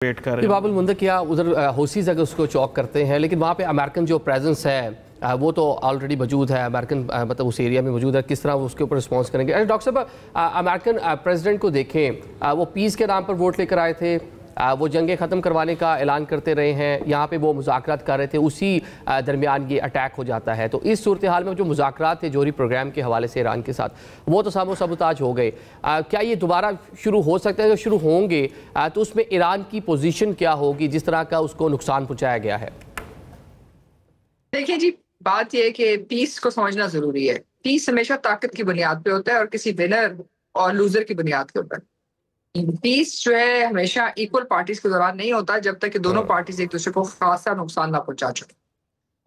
Wait कर रहे हैं। बाबुल मुंदक या उधर हौसीज अगर उसको चौक करते हैं, लेकिन वहाँ पे अमेरिकन जो प्रेजेंस है वो तो ऑलरेडी मौजूद है। अमेरिकन मतलब उस एरिया में मौजूद है, किस तरह वो उसके ऊपर रिस्पॉन्स करेंगे? डॉक्टर साहब, अमेरिकन प्रेसिडेंट को देखें, वो पीस के नाम पर वोट लेकर आए थे, वो जंगें ख़त्म करवाने का ऐलान करते रहे हैं, यहाँ पे वो मुज़ाकरात कर रहे थे, उसी दरमियान ये अटैक हो जाता है। तो इस सूरत हाल में जो मुज़ाकरात थे जोहरी प्रोग्राम के हवाले से ईरान के साथ, वो तो सामो सबताज हो गए। क्या ये दोबारा शुरू हो सकता है? अगर शुरू होंगे तो उसमें ईरान की पोजीशन क्या होगी, जिस तरह का उसको नुकसान पहुँचाया गया है? देखिए जी, बात यह है कि पीस को समझना जरूरी है। पीस हमेशा ताकत की बुनियाद पे होता है और किसी विनर और लूजर की बुनियाद के ऊपर। पीस जो है हमेशा इक्वल पार्टीज के दौरान नहीं होता जब तक कि दोनों पार्टीज एक दूसरे को खासा नुकसान ना पहुंचा चुके।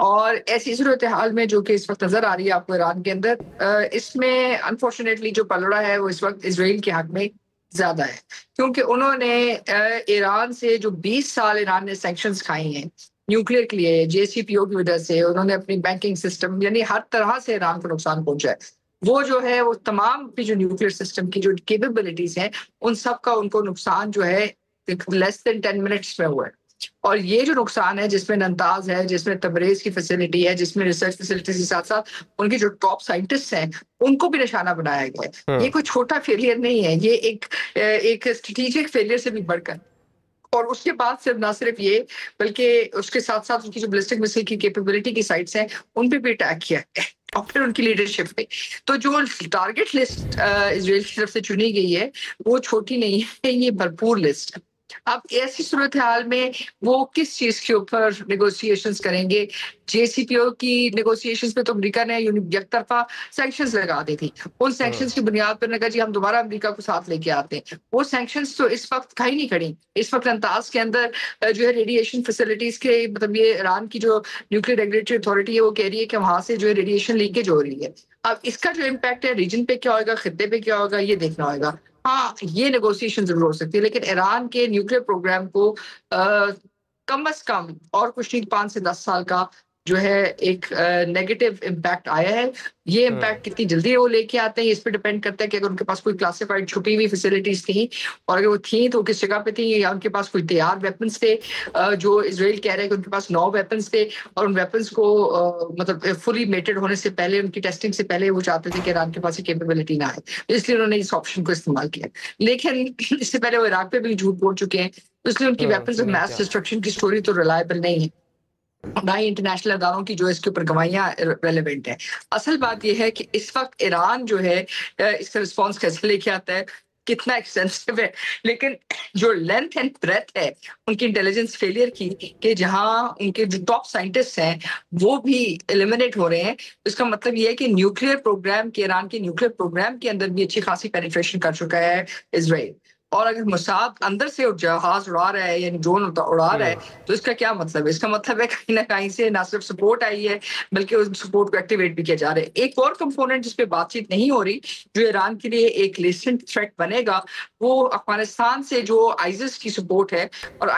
और ऐसी सूरत हाल में जो कि इस वक्त नजर आ रही है आपको ईरान के अंदर, इसमें अनफॉर्चुनेटली जो पलड़ा है वो इस वक्त इसराइल के हक में ज्यादा है, क्योंकि उन्होंने ईरान से जो 20 साल ईरान ने सैंक्शंस खाई हैं न्यूक्लियर के लिए, जेसीपीओ की वजह से उन्होंने अपनी बैंकिंग सिस्टम यानी हर तरह से ईरान को नुकसान पहुंचा है। वो जो है वो तमाम अपनी जो न्यूक्लियर सिस्टम की जो केपेबिलिटीज हैं उन सब का उनको नुकसान जो है लेस देन 10 मिनट्स में हुआ है। और ये जो नुकसान है, जिसमें नंताज है, जिसमें तबरेज की फैसिलिटी है, जिसमें रिसर्च फैसिलिटीज के साथ साथ उनके जो टॉप साइंटिस्ट हैं उनको भी निशाना बनाया गया है। ये कोई छोटा फेलियर नहीं है, ये एक स्ट्रेटेजिक फेलियर से भी बढ़कर। और उसके बाद सिर्फ ना सिर्फ ये, बल्कि उसके साथ साथ उनकी जो बैलिस्टिक मिसाइल की कैपेबिलिटी की साइट्स हैं उन पे भी अटैक किया है और फिर उनकी लीडरशिप पे। तो जो टारगेट लिस्ट इजराइल की तरफ से चुनी गई है वो छोटी नहीं है, ये भरपूर लिस्ट है। अब ऐसी सूरत हाल में वो किस चीज के ऊपर नेगोशिएशंस करेंगे? जेसीपीओ की नेगोशिएशंस पे तो अमेरिका ने एकतरफा सैंक्शंस लगा दी थी। उन सैंक्शंस की बुनियाद पर लगा जी हम दोबारा अमेरिका को साथ लेके आते हैं। वो सैंक्शंस तो इस वक्त कहीं नहीं खड़ी। इस वक्त अंताज के अंदर जो है रेडिएशन फैसिलिटीज के, मतलब ये ईरान की जो न्यूक्लियर रेगुलेटरी अथॉरिटी है वो कह रही है कि वहां से जो है रेडिएशन लीकेज हो रही है। अब इसका जो इम्पैक्ट है रीजन पे क्या होगा, खित्ते पे क्या होगा, ये देखना होगा। हाँ, ये नेगोशिएशन जरूर हो सकती है, लेकिन ईरान के न्यूक्लियर प्रोग्राम को कम अज कम और कुछ नहीं 5 से 10 साल का जो है एक नेगेटिव इम्पैक्ट आया है। ये इम्पैक्ट कितनी जल्दी वो लेके आते हैं इस पर डिपेंड करता है कि अगर उनके पास कोई क्लासिफाइड छुपी हुई फैसिलिटीज थी और अगर वो थी तो किस जगह पे थी, या उनके पास कोई तैयार वेपन्स थे। जो इजराइल कह रहे हैं कि उनके पास 9 वेपन्स थे और उन वेपन्स को मतलब फुली मेटेड होने से पहले, उनकी टेस्टिंग से पहले वो चाहते थे कि ईरान के पास ये कैपेबिलिटी ना आए, इसलिए उन्होंने इस ऑप्शन को इस्तेमाल किया। लेकिन इससे पहले वो इराक पे भी झूठ बोल चुके हैं, इसलिए उनकी वेपन्स ऑफ मैस डिस्ट्रक्शन की स्टोरी तो रिलायबल नहीं है, ना ही इंटरनेशनल अदारों की जो इसके ऊपर गवाहियां रेलेवेंट है। असल बात यह है कि इस वक्त ईरान जो है इसका रिस्पॉन्स कैसे लेके आता है, कितना एक्सटेंसिव है, लेकिन जो लेंथ एंड ब्रेथ है उनकी इंटेलिजेंस फेलियर की, कि जहां उनके जो टॉप साइंटिस्ट हैं वो भी एलिमिनेट हो रहे हैं, तो इसका मतलब ये है कि न्यूक्लियर प्रोग्राम के, ईरान के न्यूक्लियर प्रोग्राम के अंदर भी अच्छी खासी पेनिट्रेशन कर चुका है इसराइल। और अगर मोसाद अंदर से जहाज उड़ा रहा है यानी ड्रोन उड़ा रहा है, तो इसका क्या मतलब है? इसका मतलब है कहीं ना कहीं से ना सिर्फ सपोर्ट आई है बल्कि उस सपोर्ट को एक्टिवेट भी किया जा रहा है। एक और कंपोनेंट जिस पे बातचीत नहीं हो रही, जो ईरान के लिए एक लेसेंट थ्रेट बनेगा, वो अफगानिस्तान से जो आइसिस की सपोर्ट है। और